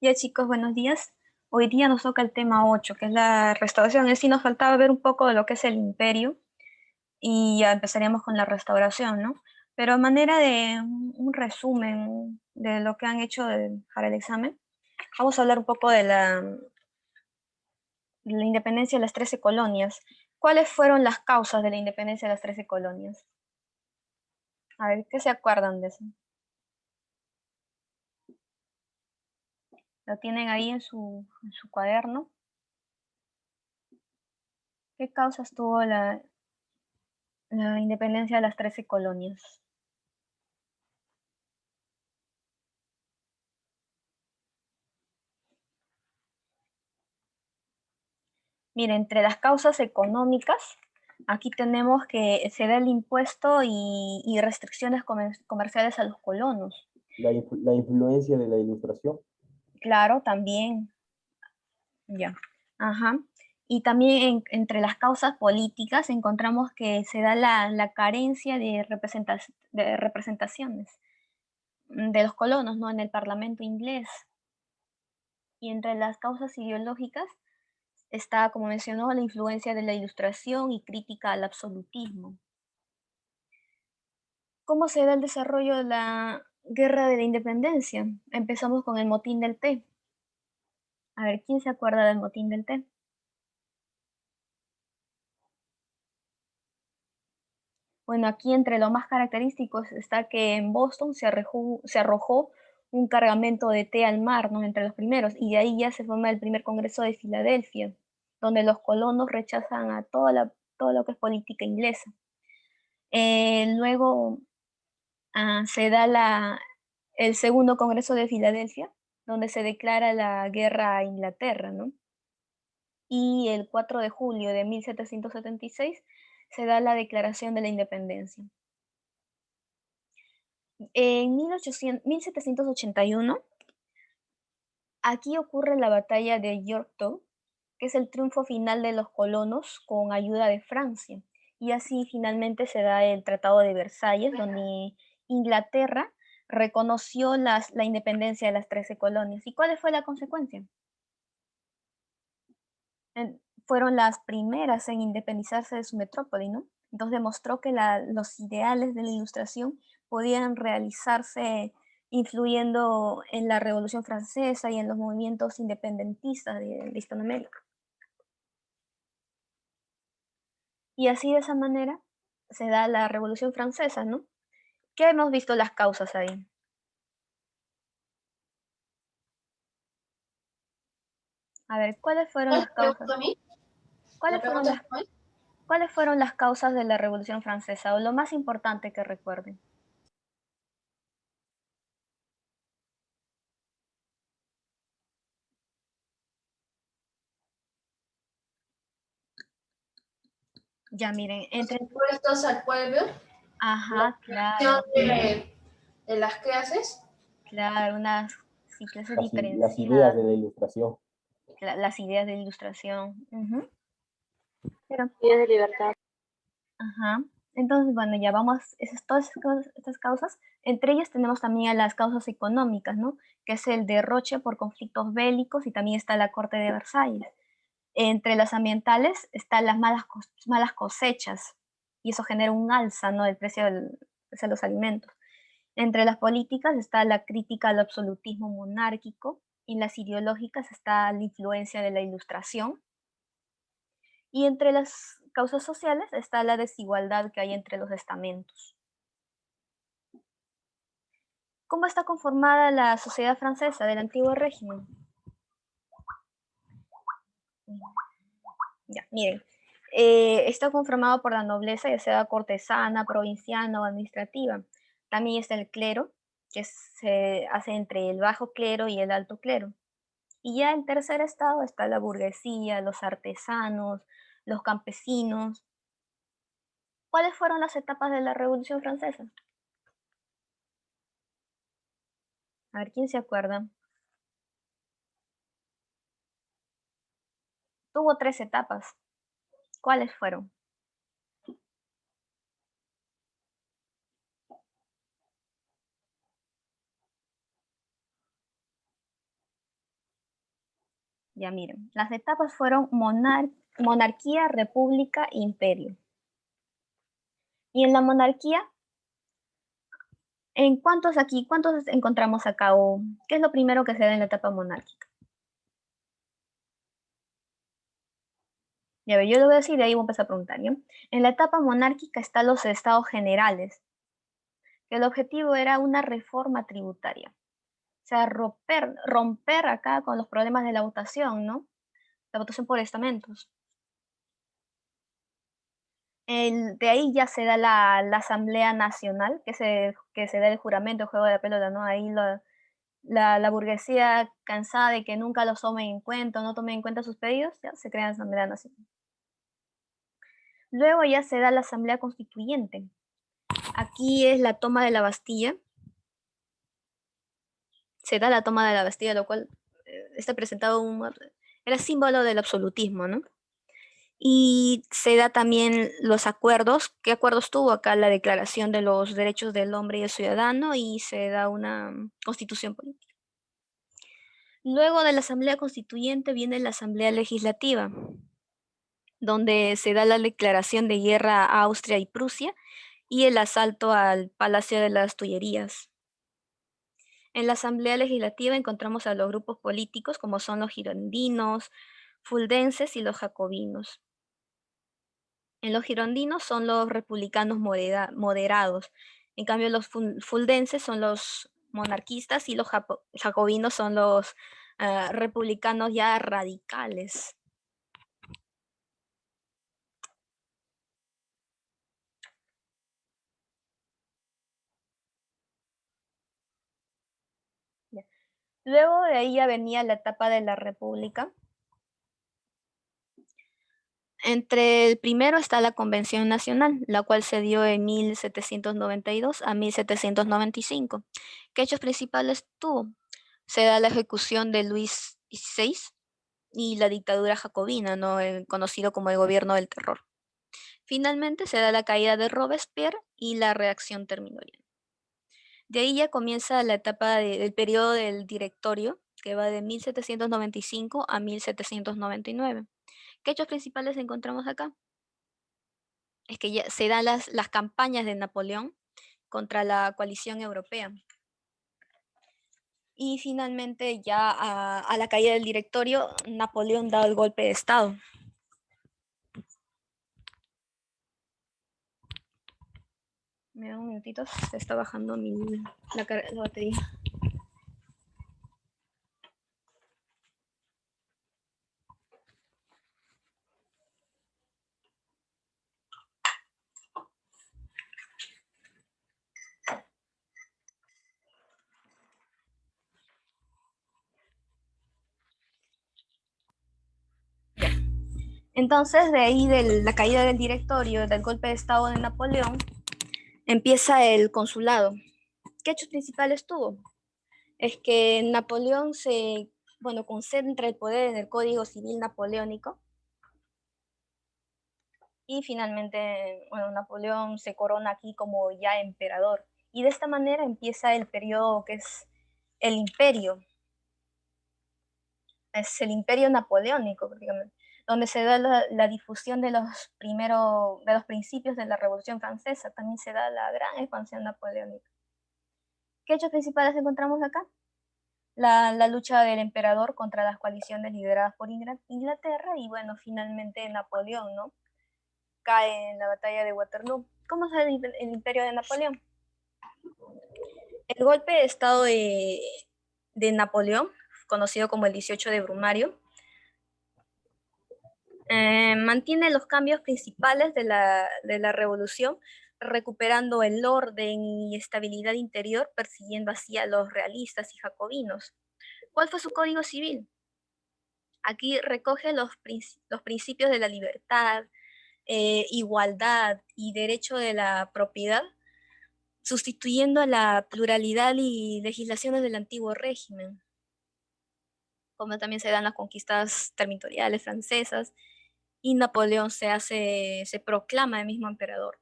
Ya chicos, buenos días. Hoy día nos toca el tema 8, que es la restauración. En sí nos faltaba ver un poco de lo que es el imperio y ya empezaríamos con la restauración, ¿no? Pero a manera de un resumen de lo que han hecho para el examen, vamos a hablar un poco de la independencia de las 13 colonias. ¿Cuáles fueron las causas de la independencia de las 13 colonias? A ver, ¿qué se acuerdan de eso? ¿Lo tienen ahí en su cuaderno? ¿Qué causas tuvo la independencia de las 13 colonias? Mire, entre las causas económicas, aquí tenemos que se da el impuesto y restricciones comerciales a los colonos. La influencia de la ilustración. Claro, también, ya. Ajá. Y también entre las causas políticas encontramos que se da la carencia de representaciones de los colonos, ¿no? En el Parlamento inglés. Y entre las causas ideológicas está, como mencionó, la influencia de la Ilustración y crítica al absolutismo. ¿Cómo se da el desarrollo de la Guerra de la Independencia? Empezamos con el motín del té. A ver, ¿quién se acuerda del motín del té? Bueno, aquí entre lo más característicos está que en Boston se arrojó un cargamento de té al mar, ¿no? Entre los primeros, y de ahí ya se forma el primer Congreso de Filadelfia, donde los colonos rechazan a todo lo que es política inglesa. Luego se da el segundo Congreso de Filadelfia, donde se declara la guerra a Inglaterra, ¿no? Y el 4 de julio de 1776 se da la Declaración de la Independencia. En 1781, aquí ocurre la batalla de Yorktown, que es el triunfo final de los colonos con ayuda de Francia. Y así finalmente se da el Tratado de Versalles, donde Inglaterra reconoció la independencia de las 13 colonias. ¿Y cuál fue la consecuencia? Fueron las primeras en independizarse de su metrópoli, ¿no? Entonces demostró que los ideales de la Ilustración podían realizarse influyendo en la Revolución Francesa y en los movimientos independentistas de Hispanoamérica. Y así de esa manera se da la Revolución Francesa, ¿no? ¿Qué hemos visto las causas ahí? A ver, ¿cuáles fueron ¿Me las causas? pregunto a mí? ¿La ¿Cuáles fueron pregunta las, es cuál? ¿Cuáles fueron las causas de la Revolución Francesa o lo más importante que recuerden? Ya miren, Los entre... impuestos al pueblo, la Ajá, creación claro, de las clases. claro, unas sí, clases Las ideas diferenciadas, de la ilustración. las ideas de ilustración. Ujú. Pero, Días de libertad. ajá. Entonces, bueno, ya vamos, todas estas causas. Entre ellas tenemos también a las causas económicas, ¿no? Que es el derroche por conflictos bélicos y también está la Corte de Versalles. Entre las ambientales están las malas cosechas y eso genera un alza, ¿no? Del precio de los alimentos. Entre las políticas está la crítica al absolutismo monárquico y en las ideológicas está la influencia de la Ilustración. Y entre las causas sociales está la desigualdad que hay entre los estamentos. ¿Cómo está conformada la sociedad francesa del antiguo régimen? Ya, miren, está conformado por la nobleza, ya sea cortesana, provinciana o administrativa. También está el clero, que se hace entre el bajo clero y el alto clero. Y ya en tercer estado está la burguesía, los artesanos, los campesinos. ¿Cuáles fueron las etapas de la Revolución Francesa? A ver, ¿quién se acuerda? Tuvo tres etapas. ¿Cuáles fueron? Ya miren, las etapas fueron monarquía, república, imperio. Y en la monarquía, ¿cuántos encontramos acá? ¿O qué es lo primero que se da en la etapa monárquica? Ya ver, yo lo voy a decir y ahí voy a empezar a preguntar, ¿ya? En la etapa monárquica están los estados generales, que el objetivo era una reforma tributaria. O sea, romper acá con los problemas de la votación, ¿no? La votación por estamentos. De ahí ya se da la Asamblea Nacional, que se da el juramento, el juego de la pelota, ¿no? Ahí la burguesía, cansada de que nunca los tomen en cuenta, no tomen en cuenta sus pedidos, ya se crea la Asamblea Nacional. Luego ya se da la Asamblea Constituyente. Aquí es la toma de la Bastilla. Se da la toma de la Bastilla, lo cual está presentado era símbolo del absolutismo, ¿no? Y se da también los acuerdos. ¿Qué acuerdos tuvo acá? La Declaración de los Derechos del Hombre y el Ciudadano, y se da una constitución política. Luego de la Asamblea Constituyente viene la Asamblea Legislativa, donde se da la declaración de guerra a Austria y Prusia y el asalto al Palacio de las Tullerías. En la Asamblea Legislativa encontramos a los grupos políticos como son los girondinos, fuldenses y los jacobinos. En los girondinos son los republicanos moderados. En cambio, los fuldenses son los monarquistas y los jacobinos son los republicanos ya radicales. Luego de ahí ya venía la etapa de la República. Entre el primero está la Convención Nacional, la cual se dio en 1792 a 1795. ¿Qué hechos principales tuvo? Se da la ejecución de Luis XVI y la dictadura jacobina, ¿no? Conocido como el gobierno del terror. Finalmente se da la caída de Robespierre y la reacción terminoriana. De ahí ya comienza la etapa del periodo del directorio, que va de 1795 a 1799. ¿Qué hechos principales encontramos acá? Es que ya se dan las campañas de Napoleón contra la coalición europea. Y finalmente ya a la caída del directorio, Napoleón da el golpe de Estado. Me da un minutito, se está bajando la batería. Entonces, de ahí de la caída del directorio, del golpe de Estado de Napoleón, empieza el consulado. ¿Qué hechos principales tuvo? Es que Napoleón concentra el poder en el Código Civil Napoleónico y finalmente, Napoleón se corona aquí como ya emperador. Y de esta manera empieza el periodo que es el imperio. Es el imperio napoleónico, prácticamente, donde se da la difusión de los principios de la Revolución Francesa. También se da la gran expansión napoleónica. ¿Qué hechos principales encontramos acá? La lucha del emperador contra las coaliciones lideradas por Inglaterra y finalmente Napoleón, ¿no? Cae en la batalla de Waterloo. ¿Cómo es el imperio de Napoleón? El golpe de estado de Napoleón, conocido como el 18 de Brumario, mantiene los cambios principales de la revolución, recuperando el orden y estabilidad interior, persiguiendo así a los realistas y jacobinos. ¿Cuál fue su código civil? Aquí recoge los principios de la libertad, igualdad y derecho de la propiedad, sustituyendo a la pluralidad y legislaciones del antiguo régimen, como también se dan las conquistas territoriales francesas, y Napoleón se proclama el mismo emperador.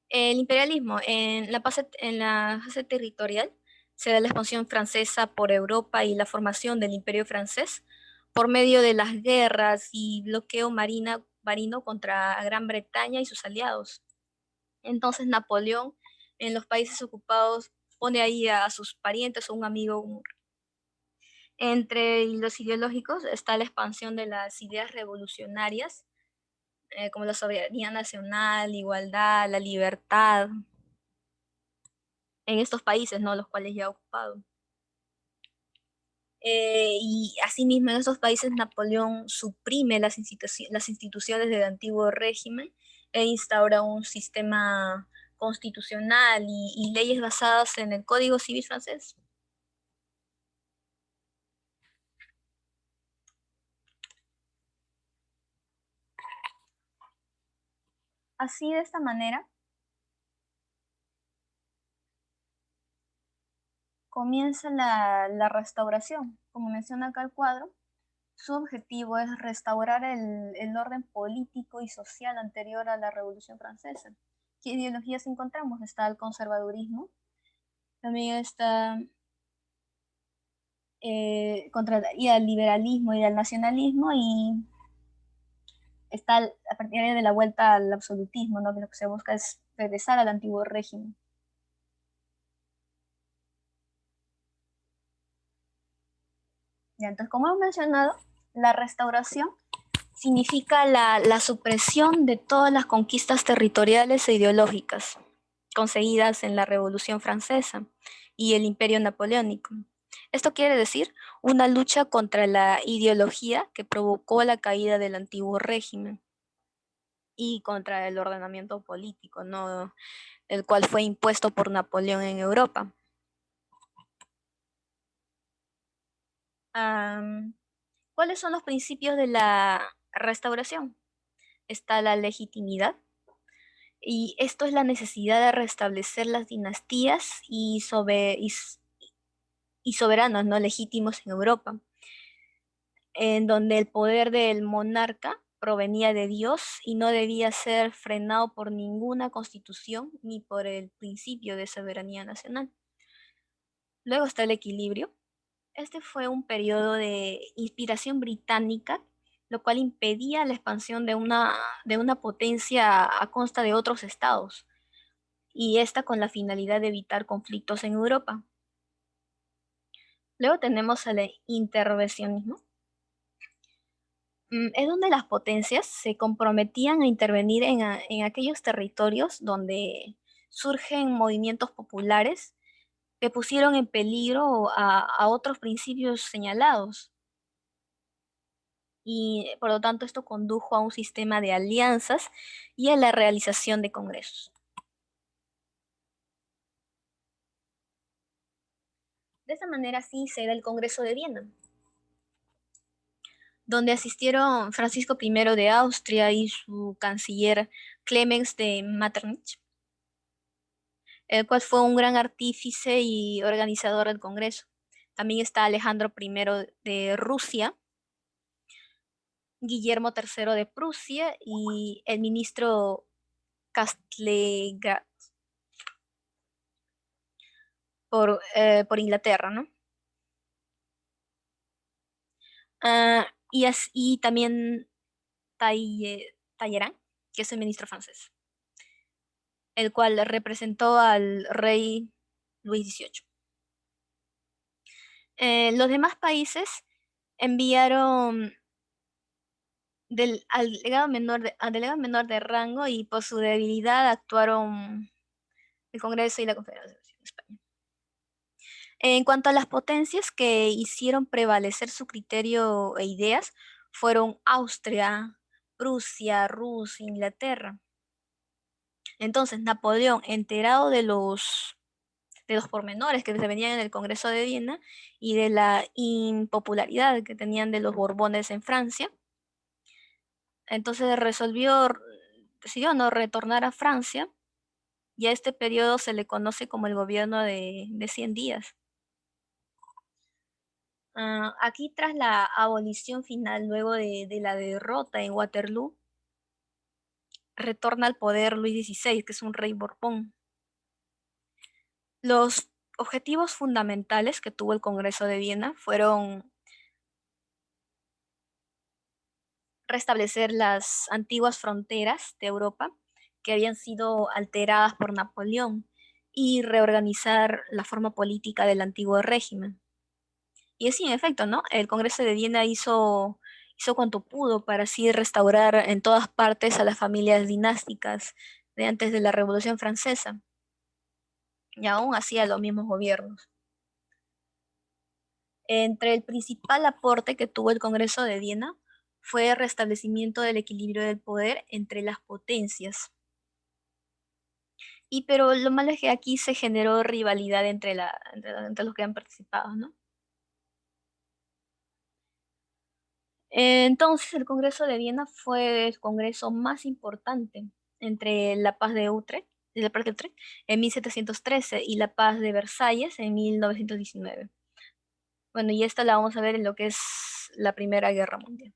El imperialismo en la fase territorial se da la expansión francesa por Europa y la formación del Imperio francés por medio de las guerras y bloqueo marino contra Gran Bretaña y sus aliados. Entonces Napoleón en los países ocupados pone ahí a sus parientes o un amigo. Entre los ideológicos está la expansión de las ideas revolucionarias, como la soberanía nacional, igualdad, la libertad, en estos países, ¿no? Los cuales ya ha ocupado. Y asimismo en esos países Napoleón suprime las instituciones del antiguo régimen e instaura un sistema constitucional y leyes basadas en el Código Civil francés. Así, de esta manera, comienza la restauración. Como menciona acá el cuadro, su objetivo es restaurar el orden político y social anterior a la Revolución Francesa. ¿Qué ideologías encontramos? Está el conservadurismo, también está contra el liberalismo y el nacionalismo, y está a partir de la vuelta al absolutismo, ¿no? Que lo que se busca es regresar al antiguo régimen. Ya, entonces, como hemos mencionado, la restauración significa la supresión de todas las conquistas territoriales e ideológicas conseguidas en la Revolución Francesa y el Imperio Napoleónico. Esto quiere decir una lucha contra la ideología que provocó la caída del antiguo régimen y contra el ordenamiento político, ¿no? El cual fue impuesto por Napoleón en Europa. ¿Cuáles son los principios de la restauración? Está la legitimidad, y esto es la necesidad de restablecer las dinastías y soberanos no legítimos en Europa, en donde el poder del monarca provenía de Dios y no debía ser frenado por ninguna constitución ni por el principio de soberanía nacional. Luego está el equilibrio. Este fue un periodo de inspiración británica, lo cual impedía la expansión de una potencia a costa de otros estados, y esta con la finalidad de evitar conflictos en Europa. Luego tenemos el intervencionismo. Es donde las potencias se comprometían a intervenir en aquellos territorios donde surgen movimientos populares que pusieron en peligro a otros principios señalados. Y por lo tanto esto condujo a un sistema de alianzas y a la realización de congresos. De esa manera sí se da el Congreso de Viena, donde asistieron Francisco I de Austria y su canciller Clemens de Metternich, el cual fue un gran artífice y organizador del Congreso. También está Alejandro I de Rusia, Guillermo III de Prusia y el ministro Castlegat por Inglaterra, ¿no? Y también Talleyrand, que es el ministro francés, el cual representó al rey Luis XVIII. Los demás países enviaron al delegado menor de rango, y por su debilidad actuaron el Congreso y la Confederación de España. En cuanto a las potencias que hicieron prevalecer su criterio e ideas, fueron Austria, Prusia, Rusia, Inglaterra. Entonces, Napoleón, enterado de los pormenores que se venían en el Congreso de Viena y de la impopularidad que tenían de los Borbones en Francia, entonces decidió no retornar a Francia, y a este periodo se le conoce como el gobierno de 100 días. Aquí, tras la abolición final, luego de la derrota en Waterloo, retorna al poder Luis XVI, que es un rey Borbón. Los objetivos fundamentales que tuvo el Congreso de Viena fueron restablecer las antiguas fronteras de Europa que habían sido alteradas por Napoleón y reorganizar la forma política del antiguo régimen. Y así, en efecto, ¿no? El Congreso de Viena hizo cuanto pudo para así restaurar en todas partes a las familias dinásticas de antes de la Revolución Francesa, y aún así a los mismos gobiernos. Entre el principal aporte que tuvo el Congreso de Viena fue el restablecimiento del equilibrio del poder entre las potencias. Pero lo malo es que aquí se generó rivalidad entre los que han participado, ¿no? Entonces el Congreso de Viena fue el congreso más importante entre la Paz de Utrecht, en 1713 y la Paz de Versalles en 1919. Bueno, y esta la vamos a ver en lo que es la Primera Guerra Mundial.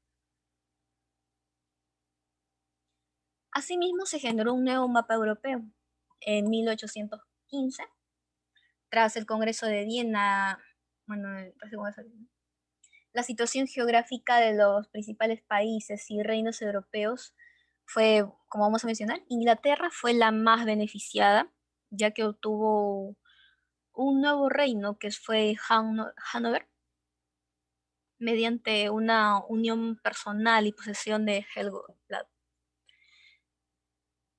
Asimismo, se generó un nuevo mapa europeo en 1815, tras el Congreso de Viena. Bueno, la situación geográfica de los principales países y reinos europeos fue, como vamos a mencionar, Inglaterra fue la más beneficiada, ya que obtuvo un nuevo reino que fue Hannover, mediante una unión personal y posesión de Helgoland.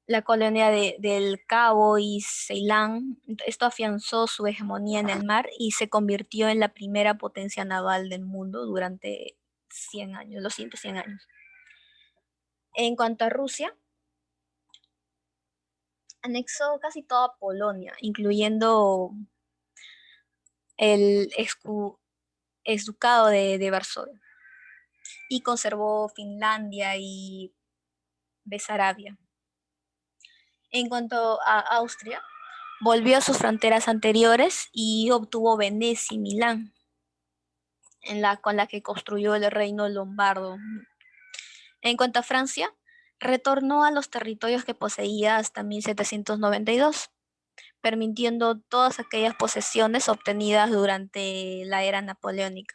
La colonia del Cabo y Ceilán, esto afianzó su hegemonía en el mar y se convirtió en la primera potencia naval del mundo durante 100 años, los siguientes 100 años. En cuanto a Rusia, anexó casi toda Polonia, incluyendo el exducado de Varsovia, y conservó Finlandia y Besarabia. En cuanto a Austria, volvió a sus fronteras anteriores y obtuvo Venecia y Milán, con la que construyó el reino lombardo. En cuanto a Francia, retornó a los territorios que poseía hasta 1792, permitiendo todas aquellas posesiones obtenidas durante la era napoleónica.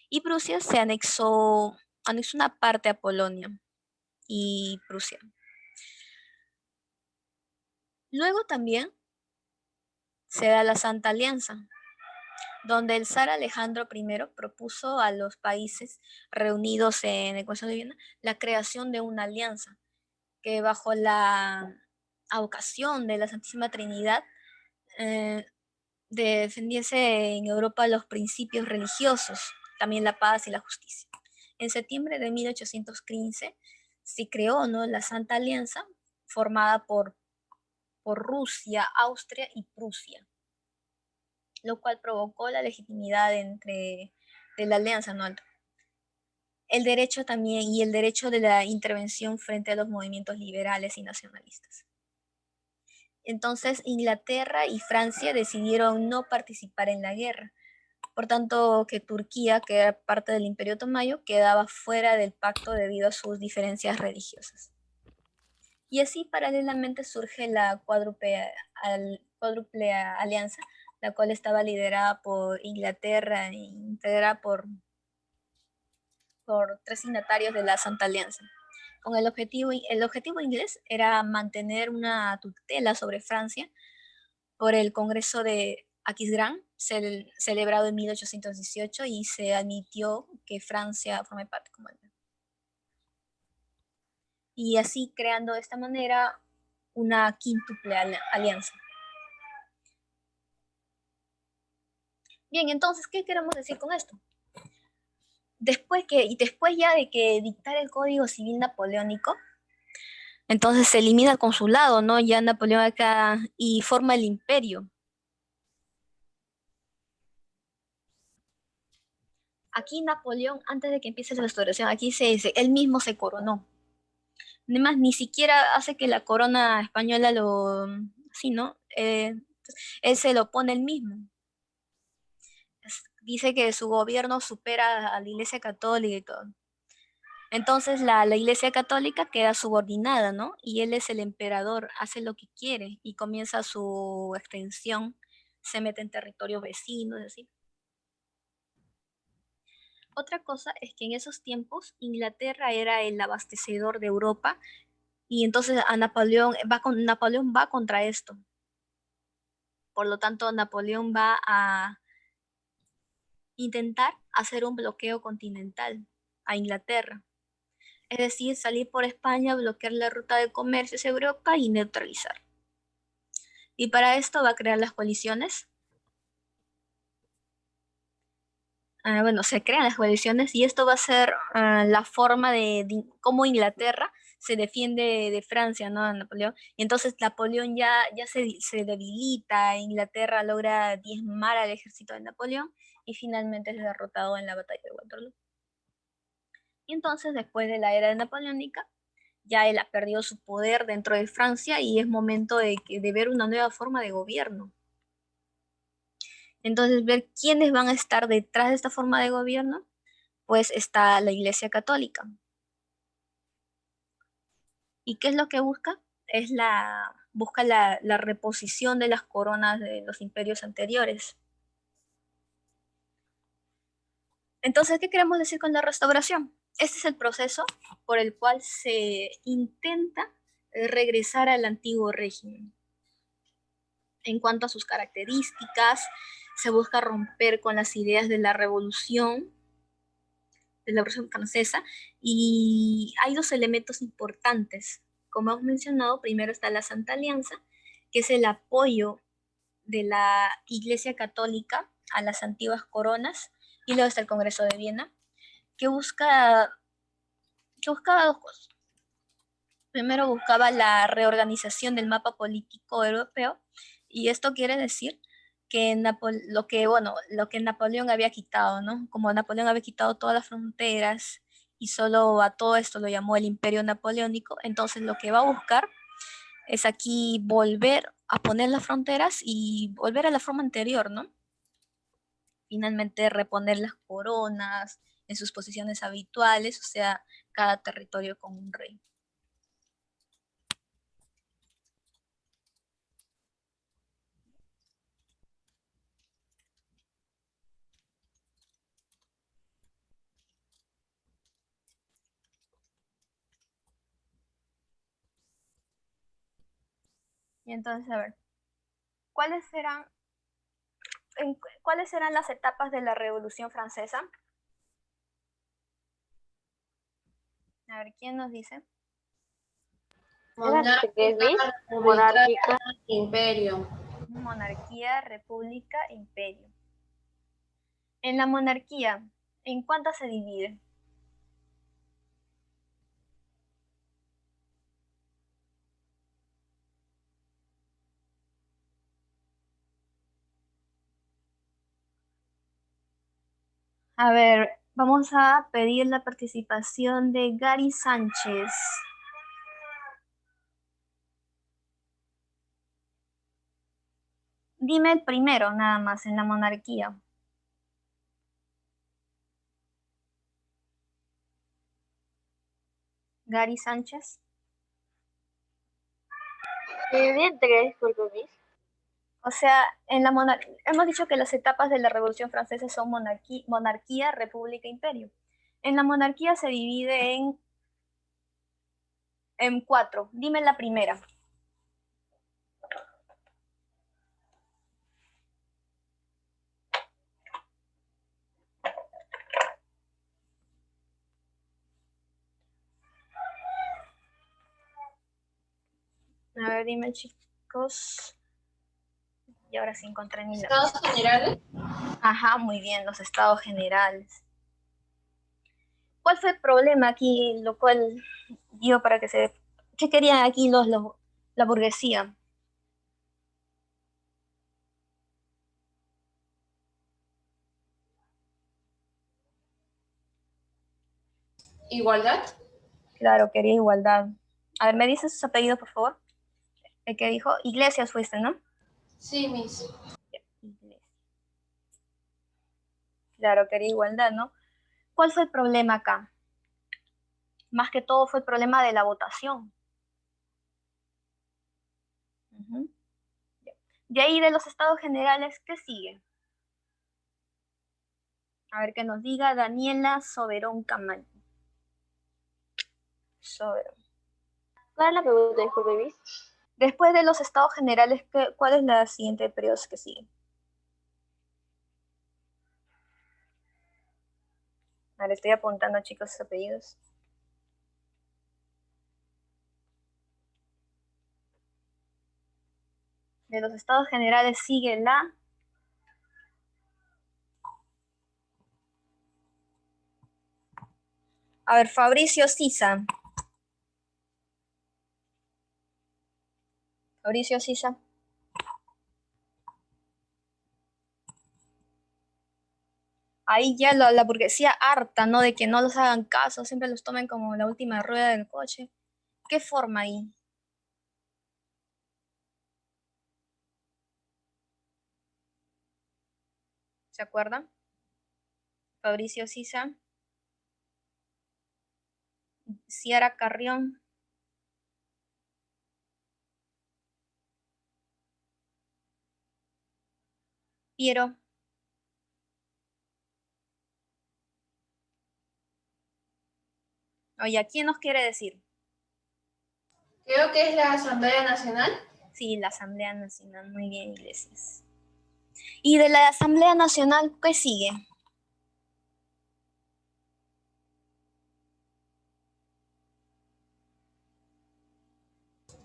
Y Prusia se anexó una parte a Polonia y Prusia. Luego también se da la Santa Alianza, donde el zar Alejandro I propuso a los países reunidos en el Consejo de Viena la creación de una alianza que, bajo la advocación de la Santísima Trinidad, defendiese en Europa los principios religiosos, también la paz y la justicia. En septiembre de 1815 se creó, ¿no?, la Santa Alianza, formada por Rusia, Austria y Prusia, lo cual provocó la legitimidad de la alianza, ¿no? El derecho también y el derecho de la intervención frente a los movimientos liberales y nacionalistas. Entonces Inglaterra y Francia decidieron no participar en la guerra, por tanto que Turquía, que era parte del Imperio Otomano, quedaba fuera del pacto debido a sus diferencias religiosas. Y así paralelamente surge la cuádruple alianza, la cual estaba liderada por Inglaterra e integrada por 3 signatarios de la Santa Alianza. Con el objetivo inglés era mantener una tutela sobre Francia por el Congreso de Aquisgrán, celebrado en 1818, y se admitió que Francia forme parte como él. Y así creando de esta manera una quíntuple alianza. Bien, entonces, ¿qué queremos decir con esto? Después ya de que dictara el Código Civil Napoleónico, entonces se elimina el consulado, ¿no? Ya Napoleón acá, y forma el imperio. Aquí Napoleón, antes de que empiece la restauración, aquí se dice, él mismo se coronó. Además, ni siquiera hace que la corona española sí, ¿no? Él se lo pone él mismo. Dice que su gobierno supera a la Iglesia Católica y todo. Entonces la Iglesia Católica queda subordinada, ¿no? Y él es el emperador, hace lo que quiere y comienza su extensión se mete en territorios vecinos, así. Otra cosa es que en esos tiempos Inglaterra era el abastecedor de Europa y entonces Napoleón va contra esto. Por lo tanto, Napoleón va a intentar hacer un bloqueo continental a Inglaterra. Es decir, salir por España, bloquear la ruta de comercio hacia Europa y neutralizar. Y para esto va a crear las coaliciones. Bueno, se crean las coaliciones y esto va a ser la forma de cómo Inglaterra se defiende de Francia, ¿no? Napoleón. Y entonces Napoleón ya se debilita, Inglaterra logra diezmar al ejército de Napoleón y finalmente es derrotado en la batalla de Waterloo. Y entonces, después de la era napoleónica, ya él ha perdido su poder dentro de Francia y es momento de ver una nueva forma de gobierno. Entonces, ver quiénes van a estar detrás de esta forma de gobierno, pues está la Iglesia Católica. ¿Y qué es lo que busca? Busca la reposición de las coronas de los imperios anteriores. Entonces, ¿qué queremos decir con la restauración? Este es el proceso por el cual se intenta regresar al antiguo régimen. En cuanto a sus características, se busca romper con las ideas de la Revolución Francesa, y hay dos elementos importantes. Como hemos mencionado, primero está la Santa Alianza, que es el apoyo de la Iglesia Católica a las antiguas coronas, y luego está el Congreso de Viena, que buscaba dos cosas. Primero buscaba la reorganización del mapa político europeo, y esto quiere decir que lo que Napoleón había quitado, ¿no? Como Napoleón había quitado todas las fronteras y solo a todo esto lo llamó el Imperio Napoleónico, entonces lo que va a buscar es aquí volver a poner las fronteras y volver a la forma anterior, ¿no? Finalmente reponer las coronas en sus posiciones habituales, o sea, cada territorio con un rey. Y entonces, a ver, ¿cuáles serán, ¿cuáles serán las etapas de la Revolución Francesa? A ver, ¿quién nos dice? Monárquica, monárquica, imperio. Monarquía, república, imperio. En la monarquía, ¿en cuántas se divide? A ver, vamos a pedir la participación de Gary Sánchez. Dime el primero, nada más, en la monarquía. Gary Sánchez. Bien, disculpe, Miss. O sea, hemos dicho que las etapas de la Revolución Francesa son monarquía, república, imperio. En la monarquía se divide en cuatro. Dime la primera. A ver, dime, chicos. Y ahora sí encontré mi lápiz. Estados generales. Ajá, muy bien, los estados generales. ¿Cuál fue el problema aquí, lo cual dio para que se... ¿Qué querían aquí la burguesía? Igualdad. Claro, quería igualdad. A ver, ¿me dices sus apellidos, por favor? El que dijo Iglesias fuiste, ¿no? Sí, Miss. Iglesias. Claro, quería igualdad, ¿no? ¿Cuál fue el problema acá? Más que todo fue el problema de la votación. De ahí de los estados generales, ¿qué sigue? A ver, que nos diga Daniela Soberón Camaño. Soberón. ¿Cuál es la pregunta? Disculpe, Miss. Después de los estados generales, ¿cuál es la siguiente periodo que sigue? Ahora estoy apuntando, chicos, sus apellidos. De los estados generales sigue la... A ver, Fabricio Sisa. Fabricio Sisa. Ahí ya la burguesía harta, ¿no? De que no los hagan caso, siempre los tomen como la última rueda del coche. ¿Qué forma ahí? ¿Se acuerdan? Fabricio Sisa. Ciara Carrión. Piero. Oye, ¿quién nos quiere decir? Creo que es la Asamblea Nacional. Sí, la Asamblea Nacional. Muy bien, Iglesias. ¿Y de la Asamblea Nacional qué sigue?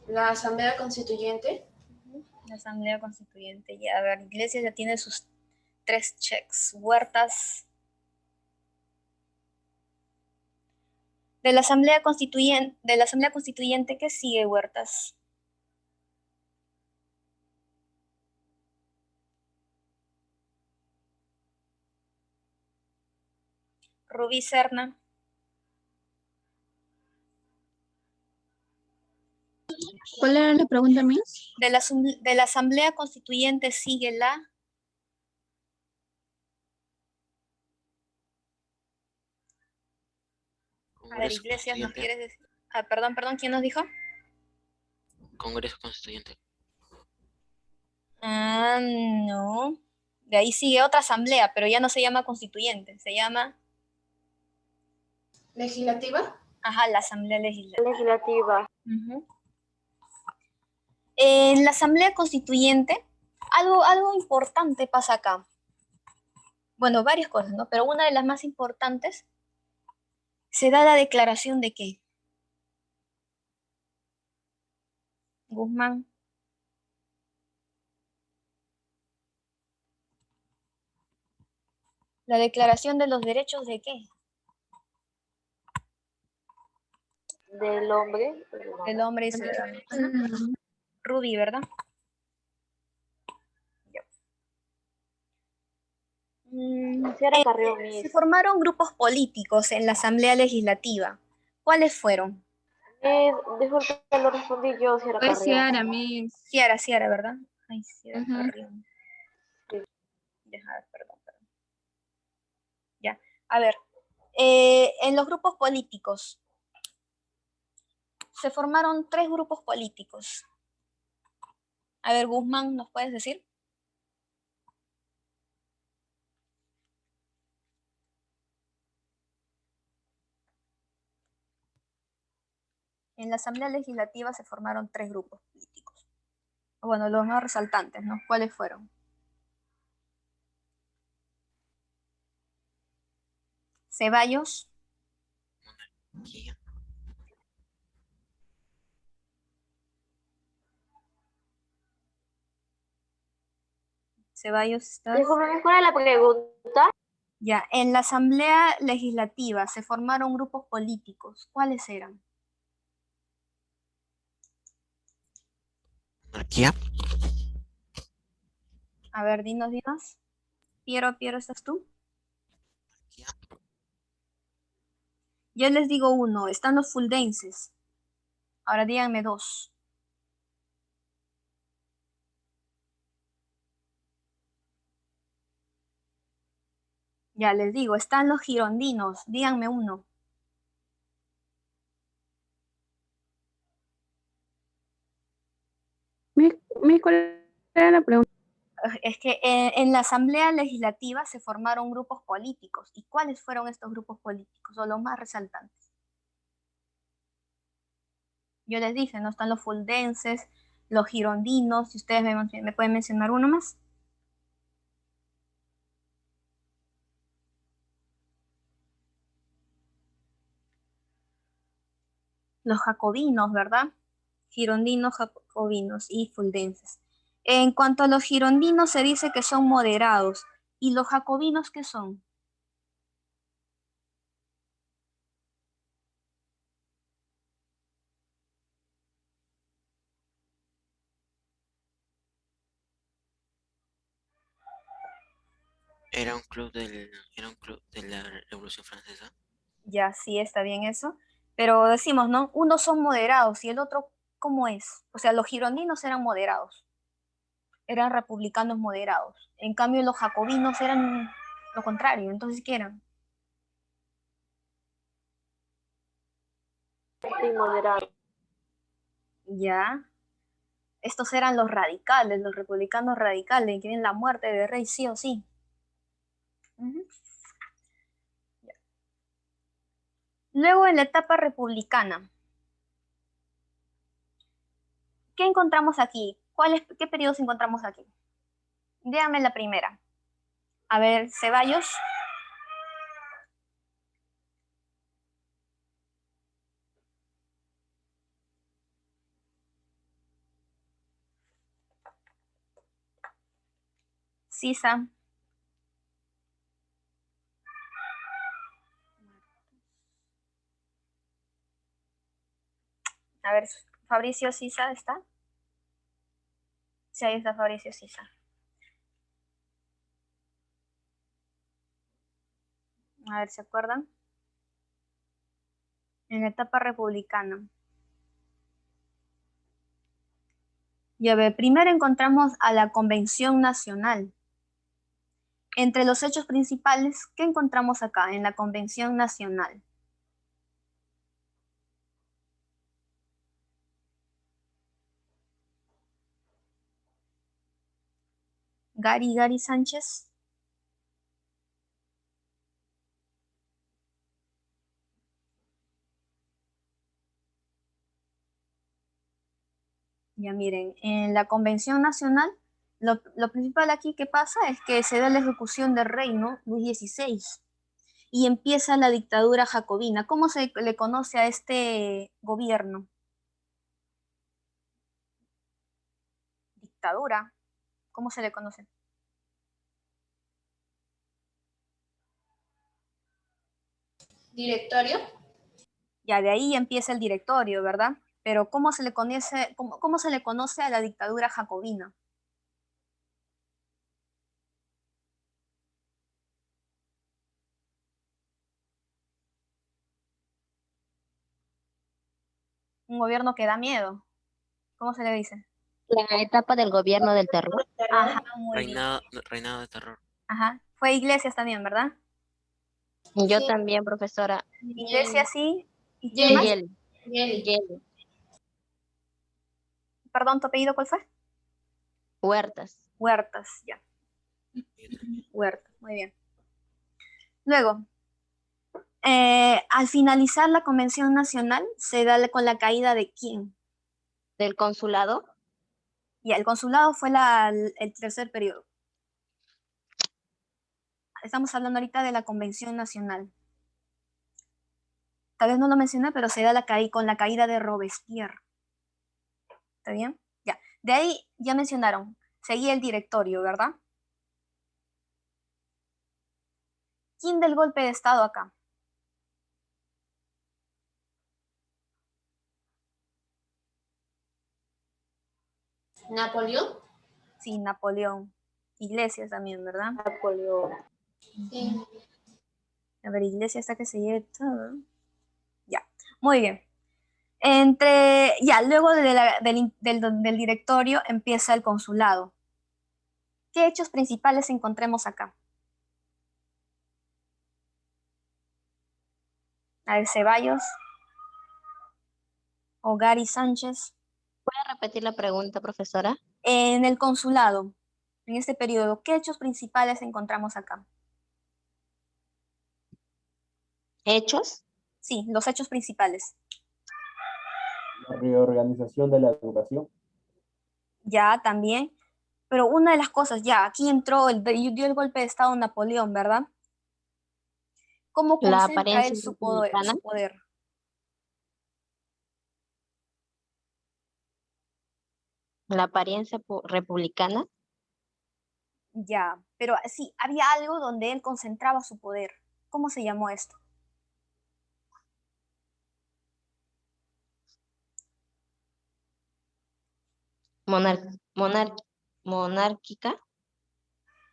La Asamblea Constituyente. La Asamblea Constituyente. Ya, a ver, Iglesias ya tiene sus 3 checks. Huertas. De la Asamblea Constituyente, ¿qué sigue, Huertas? Rubí Serna. ¿Cuál era la pregunta, Miss? De la Asamblea Constituyente sigue la... A ver, Iglesias, ¿nos quieres decir? Ah, perdón, ¿quién nos dijo? Congreso Constituyente. Ah, no. De ahí sigue otra asamblea, pero ya no se llama constituyente, se llama... Legislativa. Ajá, la Asamblea Legislativa. Legislativa. Uh-huh. En la Asamblea Constituyente, algo importante pasa acá. Bueno, varias cosas, ¿no? Pero una de las más importantes, se da la declaración de ¿qué? Guzmán. La declaración de los derechos de ¿qué? Del hombre. Del hombre y ciudadano. Rubí, ¿verdad? Se formaron grupos políticos en la Asamblea Legislativa. ¿Cuáles fueron? Disculpe, lo respondí yo, Ciara Pues Carrión. Ciara, Miss. Ciara, ¿verdad? Ay, Ciara Ujú. Carrión. Deja ver, perdón. Ya, a ver. En los grupos políticos, se formaron 3 grupos políticos. A ver, Guzmán, ¿nos puedes decir? En la Asamblea Legislativa se formaron 3 grupos políticos. Bueno, los más resaltantes, ¿no? ¿Cuáles fueron? Ceballos. Monarquía. Ceballos, ¿estás? Disculpe, ¿cuál es la pregunta? Ya, en la Asamblea Legislativa se formaron grupos políticos. ¿Cuáles eran? Monarquía. A ver, dinos. Piero, ¿estás tú? Monarquía. Yo les digo uno, están los fuldenses. Ahora díganme 2. Ya les digo, están los girondinos. Díganme 1. ¿Cuál Era la pregunta. Es que en la Asamblea Legislativa se formaron grupos políticos. ¿Y cuáles fueron estos grupos políticos? O los más resaltantes. Yo les dije, ¿no? Están los fuldenses, los girondinos. Si ustedes me pueden mencionar uno más. Los jacobinos, ¿verdad? Girondinos, jacobinos y fuldenses. En cuanto a los girondinos, se dice que son moderados. ¿Y los jacobinos qué son? era un club de la Revolución Francesa. Ya, sí, está bien eso. Pero decimos, ¿no? Unos son moderados y el otro, ¿cómo es? O sea, los girondinos eran moderados, eran republicanos moderados. En cambio, los jacobinos eran lo contrario. Entonces, ¿qué eran? Sí, moderado. Ya. Estos eran los radicales, los republicanos radicales, que quieren la muerte del rey sí o sí. Ujú. Luego, en la etapa republicana, ¿qué encontramos aquí? ¿Qué periodos encontramos aquí? Dígame la primera. A ver, Ceballos. Sisa. A ver, Fabricio Sisa está. Sí, ahí está Fabricio Sisa. A ver, ¿se acuerdan? En la etapa republicana. Y a ver, primero encontramos a la Convención Nacional. Entre los hechos principales, ¿qué encontramos acá en la Convención Nacional? Gary Sánchez. Ya miren, en la Convención Nacional, lo principal aquí que pasa es que se da la ejecución del rey, ¿no? Luis XVI, y empieza la dictadura jacobina. ¿Cómo se le conoce a este gobierno? Dictadura. ¿Cómo se le conoce? Directorio. Ya de ahí empieza el directorio, ¿verdad? Pero ¿cómo se le conoce, cómo se le conoce a la dictadura jacobina? Un gobierno que da miedo. ¿Cómo se le dice? La etapa del gobierno del terror. Ajá, muy bien. Reinado de terror. Ajá. Fue Iglesias también, ¿verdad? Yo Sí. también, profesora. Iglesias sí. ¿Y quién más? Yeli. Yeli. Yeli. Perdón, ¿tu apellido cuál fue? Huertas. Huertas, ya. Huertas, muy bien. Luego, al finalizar la Convención Nacional, se da con la caída de quién. Del consulado. Y el consulado fue el tercer periodo. Estamos hablando ahorita de la Convención Nacional. Tal vez no lo mencioné, pero se da con la caída de Robespierre. ¿Está bien? Ya. De ahí ya mencionaron, seguía el directorio, ¿verdad? ¿Quién del golpe de Estado acá? Napoleón. Sí, Napoleón. Iglesias también, ¿verdad? Napoleón. Sí. A ver, Iglesias hasta que se lleve todo. Ya, muy bien. Ya, luego del directorio empieza el consulado. ¿Qué hechos principales encontremos acá? A ver, Ceballos o Gary Sánchez. ¿Puede repetir la pregunta, profesora? En el consulado, en este periodo, ¿qué hechos principales encontramos acá? Hechos. Sí, los hechos principales. La reorganización de la educación. Ya, también. Pero una de las cosas, ya, aquí entró, dio el golpe de Estado Napoleón, ¿verdad? ¿Cómo La concentra apariencia él su poder, republicana. su poder? La apariencia republicana. Ya, pero sí, había algo donde él concentraba su poder. ¿Cómo se llamó esto? Monar, monar, monárquica.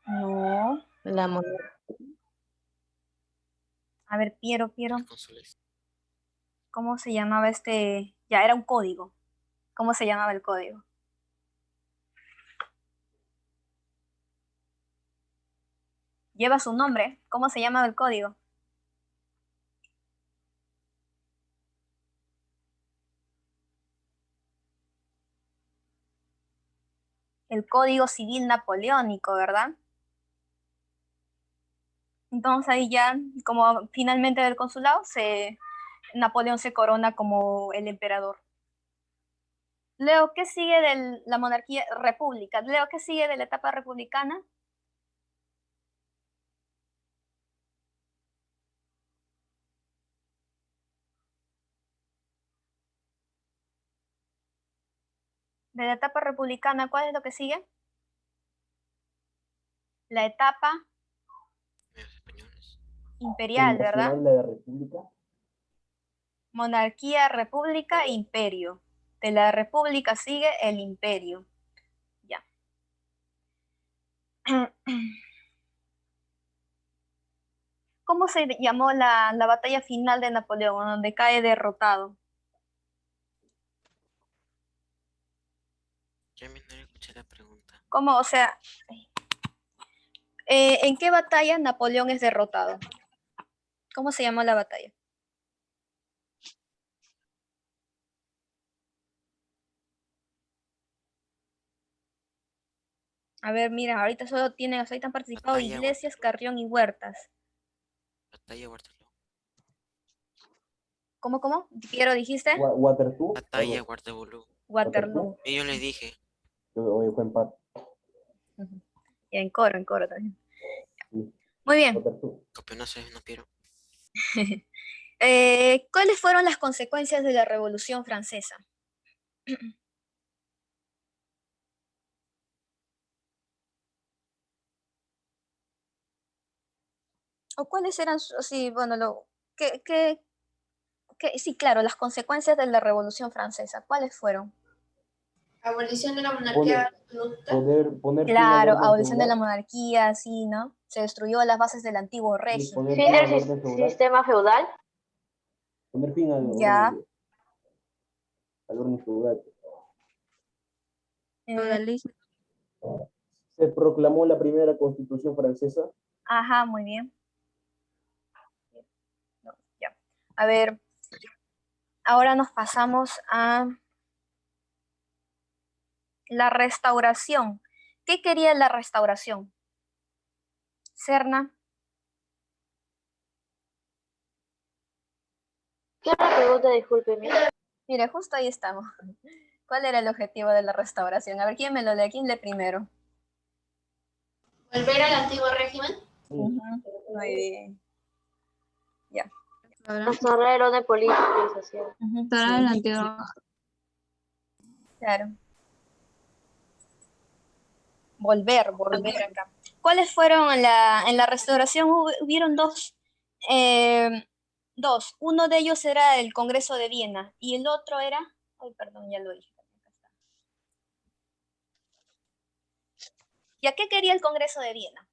No. La monarquía. A ver, Piero, El consules. ¿cómo se llamaba este? Ya, era un código. ¿Cómo se llamaba el código? Lleva su nombre. ¿Cómo se llamaba el código? El Código Civil Napoleónico, ¿verdad? Entonces ahí ya, como finalmente del consulado, Napoleón se corona como el emperador. Leo, ¿qué sigue de la monarquía república? Leo, ¿qué sigue de la etapa republicana? De la etapa republicana, ¿cuál es lo que sigue? La etapa Medios españoles. imperial, ¿verdad? Fundación de la República. Monarquía, república, imperio. De la república sigue el imperio. Ya. ¿Cómo se llamó la batalla final de Napoleón, donde cae derrotado? Ya me no escuché la pregunta. ¿Cómo? O sea, ¿en qué batalla Napoleón es derrotado? ¿Cómo se llamó la batalla? A ver, mira, ahorita solo han participado Batalla Iglesias, Waterloo. Carrión y Huertas. Batalla Waterloo. ¿Cómo? Piero, dijiste. Waterloo. Batalla Waterloo. Waterloo. Y yo les dije, Hoy fue empate. Ujú. Y en coro también. Sí, Muy bien. Waterloo. campeonato no quiero. ¿Cuáles fueron las consecuencias de la Revolución Francesa? ¿O cuáles eran, sí, bueno, sí, claro, las consecuencias de la Revolución Francesa, ¿cuáles fueron? Abolición de la monarquía Poner, absoluta. poner fin al Claro, orden abolición de la feudal. monarquía, sí, ¿no? Se destruyó las bases del antiguo Y régimen. poner Fin fin del al orden feudal. sistema feudal. Poner fin Ya. al orden feudal. eh, Feudalismo. Se proclamó la primera constitución francesa. ajá, muy bien. No, ya. A ver, ahora nos pasamos a la restauración. ¿Qué quería la restauración? Serna. ¿Qué otra pregunta? Disculpe. Mire, justo ahí estamos. ¿Cuál era el objetivo de la restauración? A ver, ¿quién me lo lee? ¿Quién lee primero? Volver al antiguo régimen. Ujú, muy bien. Ya. Ahora, Restaurar el orden político y social. Ujú, restaurar el sí, antiguo. claro. Volver acá. ¿Cuáles fueron en la restauración? Hubieron eh, dos. Uno de ellos era el Congreso de Viena y el otro era, ay, perdón, ya lo dije. Acá está. ¿Y a qué quería el Congreso de Viena?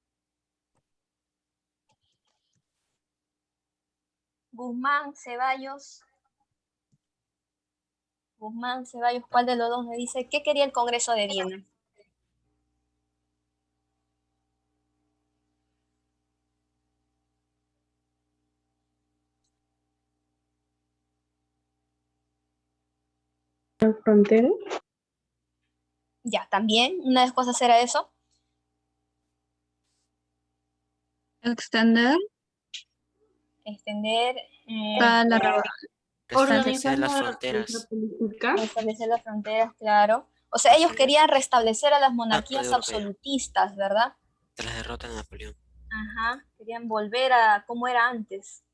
Guzmán, Ceballos. Guzmán, Ceballos, ¿cuál de los dos me dice? ¿Qué quería el Congreso de Viena? Frontera. Ya, también, una de las cosas era eso. Extender Extender, la Restablecer las Organizar la fronteras política. restablecer las fronteras, claro. O sea, ellos Napoleón, querían restablecer a las tanto de monarquías Europa ya, absolutistas, ¿verdad? tras la derrota de Napoleón. Ajá, querían volver a como era antes.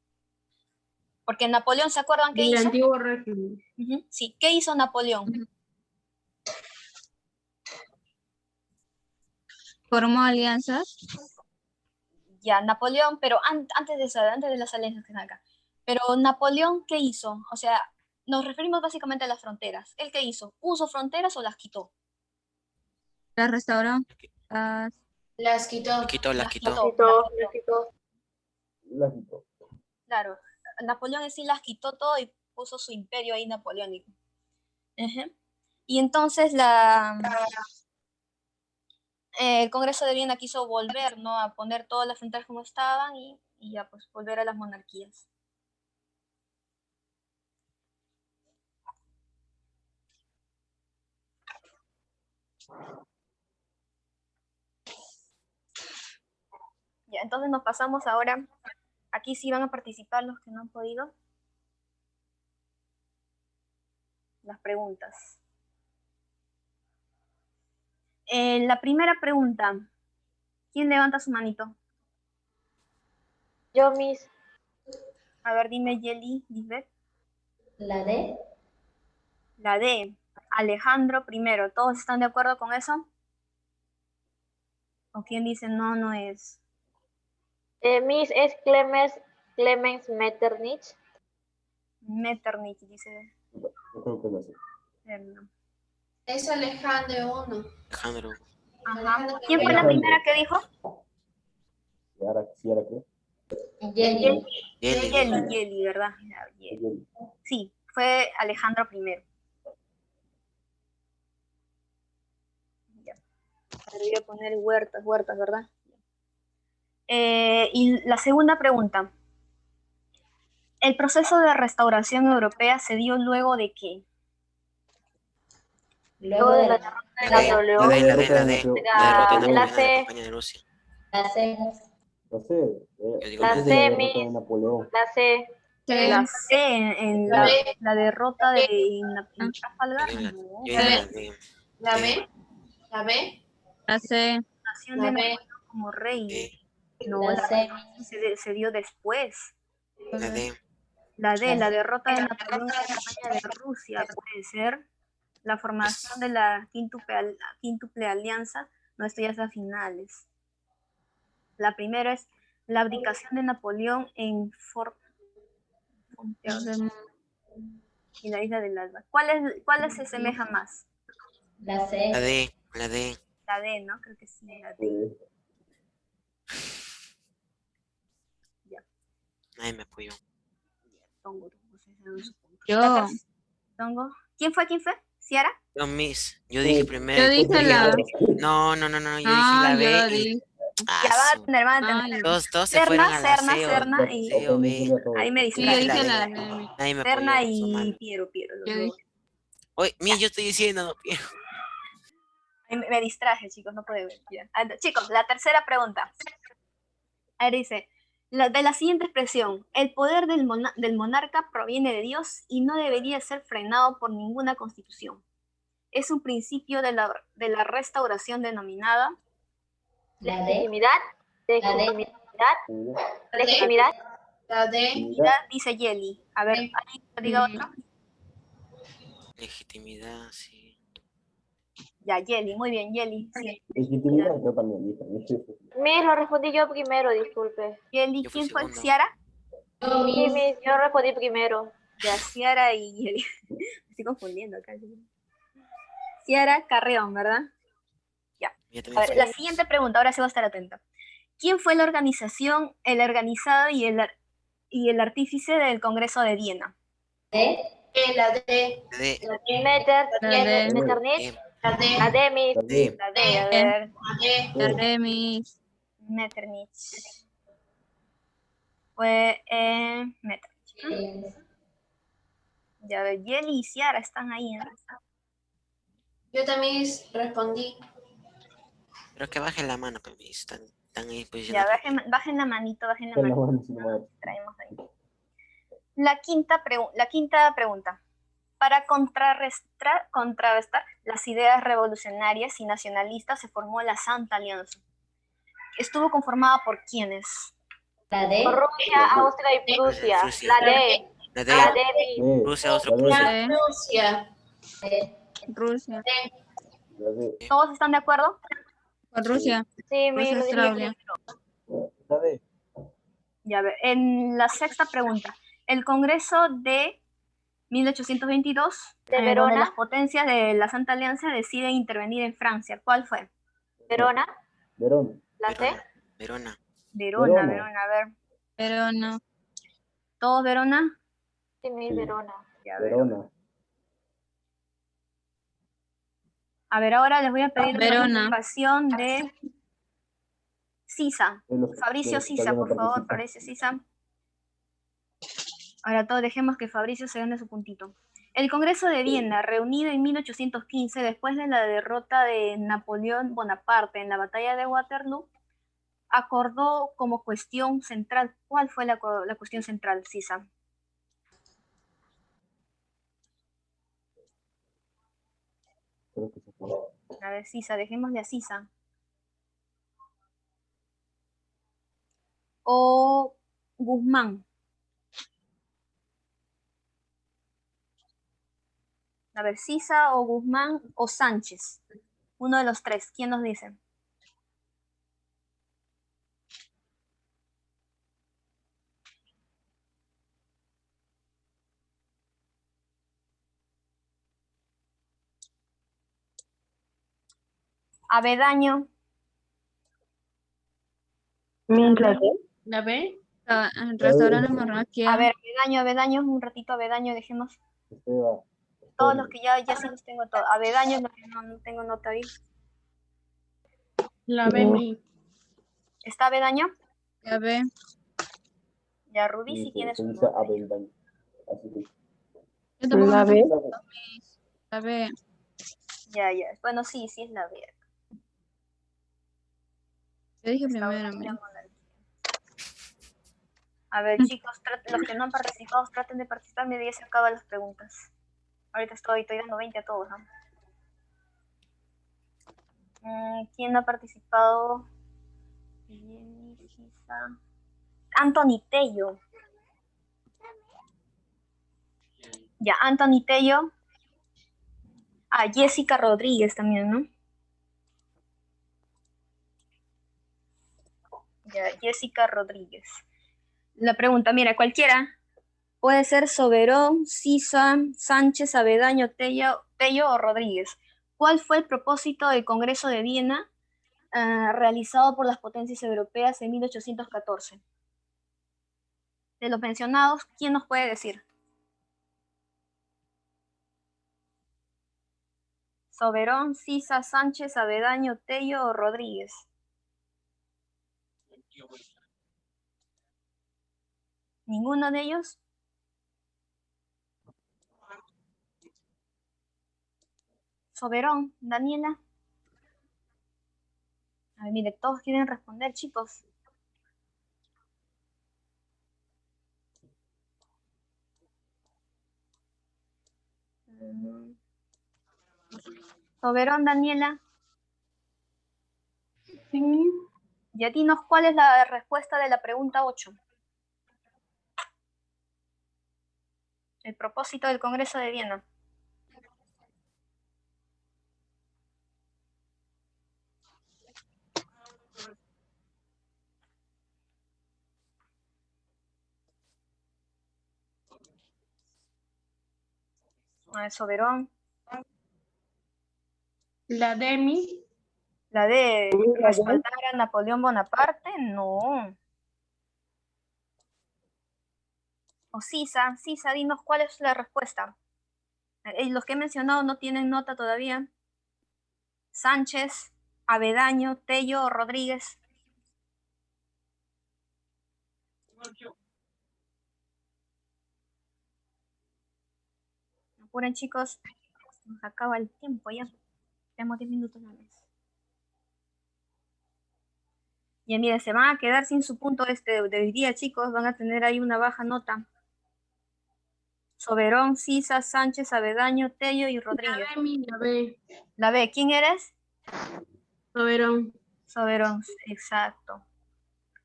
Porque Napoleón, ¿se acuerdan qué Del hizo? antiguo régimen. Ujú, sí, ¿qué hizo Napoleón? formó alianzas. Ya, Napoleón, pero antes de eso, antes de las alianzas que están acá. Pero Napoleón, ¿qué hizo? O sea, nos referimos básicamente a las fronteras. ¿Él qué hizo? ¿Puso fronteras o las quitó? Las restauró. Las- Las quitó. Las quitó, las Las quitó. quitó, las Quitó, quitó. le quitó. La quitó. Claro, Napoleón en sí las quitó todo y puso su imperio ahí napoleónico. Ujú. Y entonces el Congreso de Viena quiso volver, ¿no? A poner todas las fronteras como estaban y ya pues volver a las monarquías. Ya, entonces nos pasamos ahora. Aquí sí van a participar los que no han podido. Las preguntas. La primera pregunta. ¿Quién levanta su manito? Yo, Miss, A ver, dime, Yeli, Lisbeth. la D. La D. Alejandro primero. ¿Todos están de acuerdo con eso? ¿O quién dice no, no es? Miss es Clemens Metternich. Metternich, dice Yo creo que no sé. Erna. Es Alejandro 1. Alejandro, Ajá. ¿Quién fue la primera que dijo? ¿Y ahora qué? Jenny. Yeli, Yeli, Yeli, ¿verdad? Ya, Yeli. Sí, fue Alejandro primero. Ya. Voy a poner huertas, huertas, ¿verdad? Y la segunda pregunta. ¿El proceso de restauración europea se dio luego de qué? Luego de la derrota de la D, la Napoleón. D, la D, la derrota de D, Napoleón. la derrota de La Napoleón en la C. campaña de Rusia. La C. No sé. Yo digo La la Después de C, la D. derrota de Miss. Napoleón. La C. La Sí. C en La B. la derrota de Ah, Trafalgar. Yo digo la, No, yo La digo B. la D. La D, B. La B. la C. nación La de B. Napoleón como rey. D, No, La la C. se dio después. la D. La D, La la C. derrota de Napoleón en la campaña de Rusia, puede ser. La formación de la quíntuple alianza, no, esto ya es a finales. La primera es la abdicación de Napoleón en Fontainebleau y la isla del Alba. ¿Cuál se asemeja más? La La C. D, la D. La D, ¿no? Creo que sí, la D. Eh, Ya, Nadie me apoyó. Tongo. Yo. Tongo. ¿Quién fue? ¿Ciara? Yo, Miss, yo dije sí, primero. Yo Yo dije dije, la. no, no, no, no, yo dije Ah, la yo B lo y. dije. Ah, Ya van a Ah, tener. yo. todos se fueron a la C Serna ya, y C o B. permíteme a todos. ahí me Yo Sí, yo dije distraje. la dije D. la D. Nadie me Serna apoyó. Son y malos. Piero, los Yo dos. dije. Oye, Miss, yo estoy diciendo, no, Piero. Ahí me distraje, chicos, no puede ver. Ya. Chicos, la tercera pregunta. Ahí dice, de la siguiente expresión, el poder del monarca proviene de Dios y no debería ser frenado por ninguna constitución. Es un principio de la restauración denominada La D. Legitimidad. Legitimidad. La D. Legitimidad. La D. legitimidad, dice Yeli. A ver, ¿alguien diga Sí. otro? Legitimidad, sí. Ya, Yeli, muy bien, Yeli. Sí, Legitimidad, yo también dije. Miss, lo respondí yo primero, disculpe. Yeli, Yo fui ¿quién fue? segundo. ¿Ciara? Sí, Miss, yo respondí primero. Ya, Ciara y Yeli. Me estoy confundiendo acá. Ciara Carreón, ¿verdad? Ya. Yo A también ver, fui. la siguiente pregunta, ahora sí va a estar atenta. ¿Quién fue la organización, el organizado y el artífice del Congreso de Viena? D. La D. La D, La D. La D. Metternich. La D. La D, Miss. D. La D, a ver, La D. La D, Miss. Metternich. Fue Metternich. Ya ver, Yeli y Ciara están ahí. Yo también respondí. Pero que bajen la mano, pues, están ahí pues, Ya, diciendo bajen la manito, bajen la En la manito. mano, sin madre. Traemos ahí. La quinta pregunta. Para contrarrestar las ideas revolucionarias y nacionalistas se formó la Santa Alianza. Estuvo conformada por ¿quiénes? La D. Rusia, Austria y Prusia. Rusia. La D. La La de D, mi. Rusia, Austria, La D, Prusia. D. Rusia. Rusia. la D, ¿Todos están de acuerdo? Con Rusia. Sí, mi, Rusia, lo dije Australia. la D. Ya, a ver, en la sexta pregunta. El Congreso de 1822, ¿De donde Verona? las potencias de la Santa Alianza deciden intervenir en Francia. ¿Cuál fue? Verona. Verón. La C. Verona. Verona, Verona. Verona, a ver. Pero no. ¿Todos Verona? Sí, mi, Sí. Verona. Ya, a ver. Verona. A ver, ahora les voy a pedir la Verona. participación de Sisa. De los Fabricio que Sisa, todavía no por favor, participan. Fabricio Sisa. Ahora todos dejemos que Fabricio se gane su puntito. El Congreso de Viena, reunido en 1815 después de la derrota de Napoleón Bonaparte en la batalla de Waterloo, acordó como cuestión central. ¿Cuál fue la cuestión central, Sisa? Creo que se fue. A ver, Sisa, dejémosle a Sisa. O Guzmán. A ver, Sisa o Guzmán o Sánchez. Uno de los tres. ¿Quién nos dice? Avedaño. ¿La B? El restaurante Marrakech. A ver, Avedaño, un ratito Avedaño, dejemos Esteban. todos los que ya sí los tengo todos. Avedaño, no tengo nota ahí. La B, mi. ¿Está Avedaño? Ya ve. Ya, Rubí Sí, sí tiene se su dice nota. Avendaño. Así que. Yo tampoco La no B. tengo mis. La B. Ya. Bueno, sí es la B. Yo dije Está primero, una mira. monarquía. A ver, chicos, los que no han participado, traten de participar. Mira, ya se acaban las preguntas. Ahorita estoy dando 20 a todos, ¿no? ¿Quién ha participado? Anthony Tello. Ya, Anthony Tello. Jessica Rodríguez también, ¿no? Ya, Jessica Rodríguez. La pregunta, mira, cualquiera. Puede ser Soberón, Sisa, Sánchez, Avedaño, Tello o Rodríguez. ¿Cuál fue el propósito del Congreso de Viena realizado por las potencias europeas en 1814? De los mencionados, ¿quién nos puede decir? Soberón, Sisa, Sánchez, Avedaño, Tello o Rodríguez. ¿Ninguno de ellos? Soberón, Daniela. A ver, mire, todos quieren responder, chicos. Soberón, Daniela. Sí. Y dinos cuál es la respuesta de la pregunta 8. El propósito del Congreso de Viena. Soberón. La D, mi. La de respaldar a Napoleón Bonaparte, no. O Sisa, dinos cuál es la respuesta. Los que he mencionado no tienen nota todavía. Sánchez, Avedaño, Tello o Rodríguez. Apuren, chicos. Nos acaba el tiempo ya. Tenemos 10 minutos nada más. Y miren, se van a quedar sin su punto de hoy día, chicos. Van a tener ahí una baja nota. Soberón, Sisa, Sánchez, Avedaño, Tello y Rodríguez. La B. La B, ¿quién eres? Soberón. Soberón, exacto.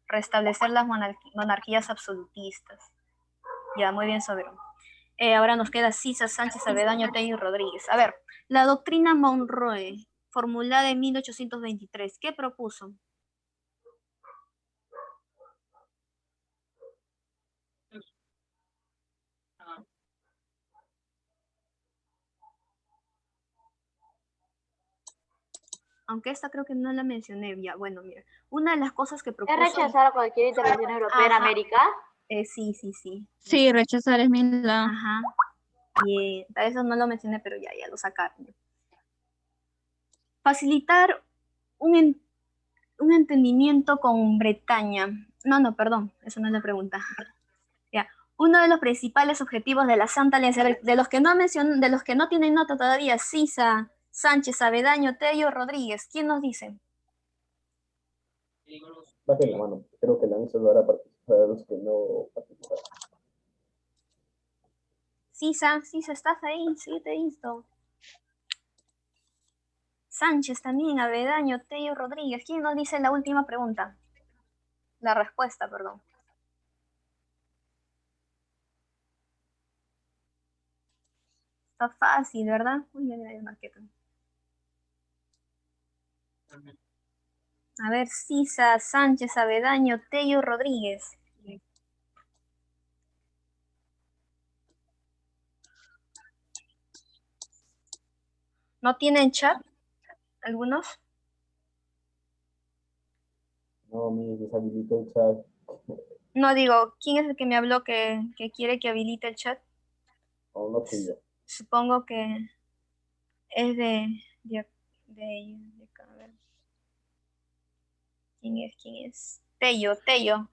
Restablecer las monarquías absolutistas. Ya, muy bien, Soberón. Ahora nos queda Sisa, Sánchez, Avedaño, Tello y Rodríguez. A ver, la doctrina Monroe, formulada en 1823, ¿qué propuso? Aunque esta creo que no la mencioné ya. Bueno, mira, una de las cosas que propuso... ¿Es rechazar cualquier intervención europea en Ajá. América? Sí, sí, sí. Sí, rechazar es la. Ajá. Y eso no lo mencioné, pero ya lo sacaron. Facilitar un entendimiento con Bretaña. No, perdón, eso no es la pregunta. Ya. Uno de los principales objetivos de la Santa Alianza, de los que no tienen nota todavía, Sisa, Sánchez, Avedaño, Tello, Rodríguez. ¿Quién nos dice? Bajen la mano. Creo que la han solo hará participar a los que no participaron. Sisa, estás ahí, sí, te he visto. Sánchez también, Avedaño, Tello, Rodríguez. ¿Quién nos dice la última pregunta? La respuesta, perdón. Está fácil, ¿verdad? Uy, mira el marquete. A ver, Sisa, Sánchez, Avedaño, Tello, Rodríguez. ¿No tienen chat? ¿Algunos? No, mi deshabilitó el chat. No, digo, ¿quién es el que me habló que quiere que habilite el chat? No, no fui yo. Supongo que es de acá, a ver. ¿Quién es? Tello.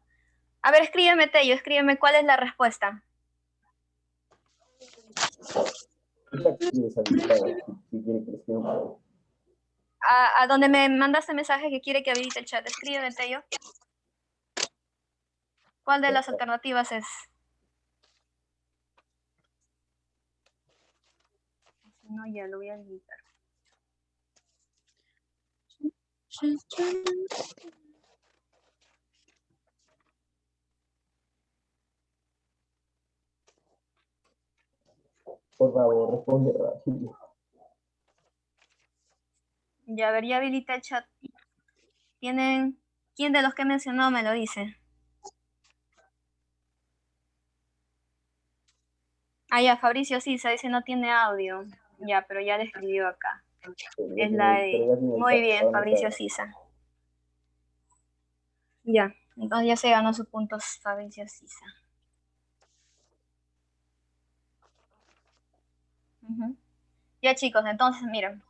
A ver, escríbeme cuál es la respuesta. Está deshabilitada. Si quiere que le escriba un poco. A donde me mandaste mensaje que quiere que habilite el chat, escríbeme, Tello. ¿Cuál de las alternativas es? Si no, ya lo voy a habilitar. Por favor, responde rápido. Ya, a ver, ya habilita el chat. ¿Quién de los que he mencionado me lo dice? Ah, ya, Fabricio sí, se dice no tiene audio. Ya, pero ya le escribió acá. Es la de... Muy bien, Fabricio Sisa. Ya, entonces ya se ganó sus puntos Fabricio Sisa. Ya, chicos, entonces, miren.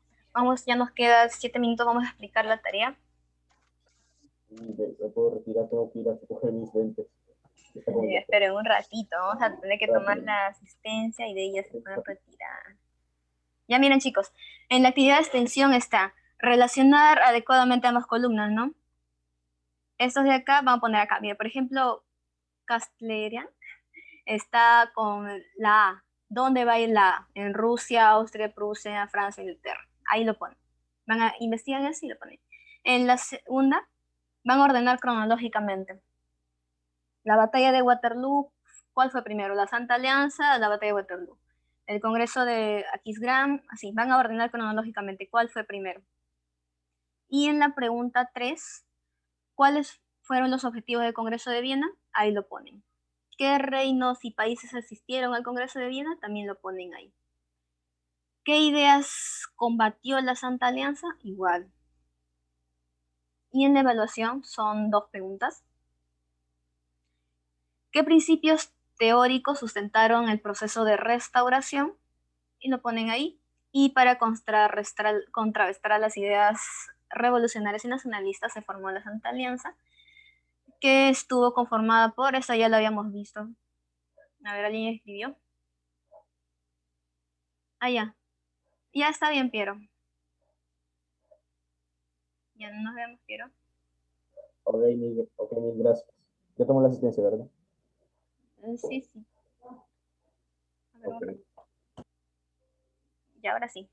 Ya nos quedan 7 minutos, vamos a explicar la tarea. Me puedo retirar, tengo que ir a recoger mis lentes. Esperen un ratito, vamos a tener que tomar la asistencia y de ella se pueden retirar. Ya miren, chicos, en la actividad de extensión está relacionar adecuadamente ambas columnas, ¿no? Estos de acá, vamos a poner acá. Mira, por ejemplo, Castlerian está con la A. ¿Dónde va a ir la A? En Rusia, Austria, Prusia, Francia, Inglaterra. Ahí lo ponen. Van a investigar eso y lo ponen. En la segunda, van a ordenar cronológicamente. La batalla de Waterloo, ¿cuál fue primero? ¿La Santa Alianza o la batalla de Waterloo? El Congreso de Aquisgrán, así, van a ordenar cronológicamente cuál fue primero. Y en la pregunta 3, ¿cuáles fueron los objetivos del Congreso de Viena? Ahí lo ponen. ¿Qué reinos y países asistieron al Congreso de Viena? También lo ponen ahí. ¿Qué ideas combatió la Santa Alianza? Igual. Y en la evaluación son 2 preguntas. ¿Qué principios teóricos sustentaron el proceso de restauración? Y lo ponen ahí. Y para contrarrestar las ideas revolucionarias y nacionalistas se formó la Santa Alianza, que estuvo conformada por, esa ya lo habíamos visto. A ver, ¿alguien escribió? Ah, ya. Ya está bien, Piero. Ya nos vemos, Piero. Ok, mil gracias. Ya tomó la asistencia, ¿verdad? Sí, sí. A ver, un Ok. rato. Ya, ahora sí.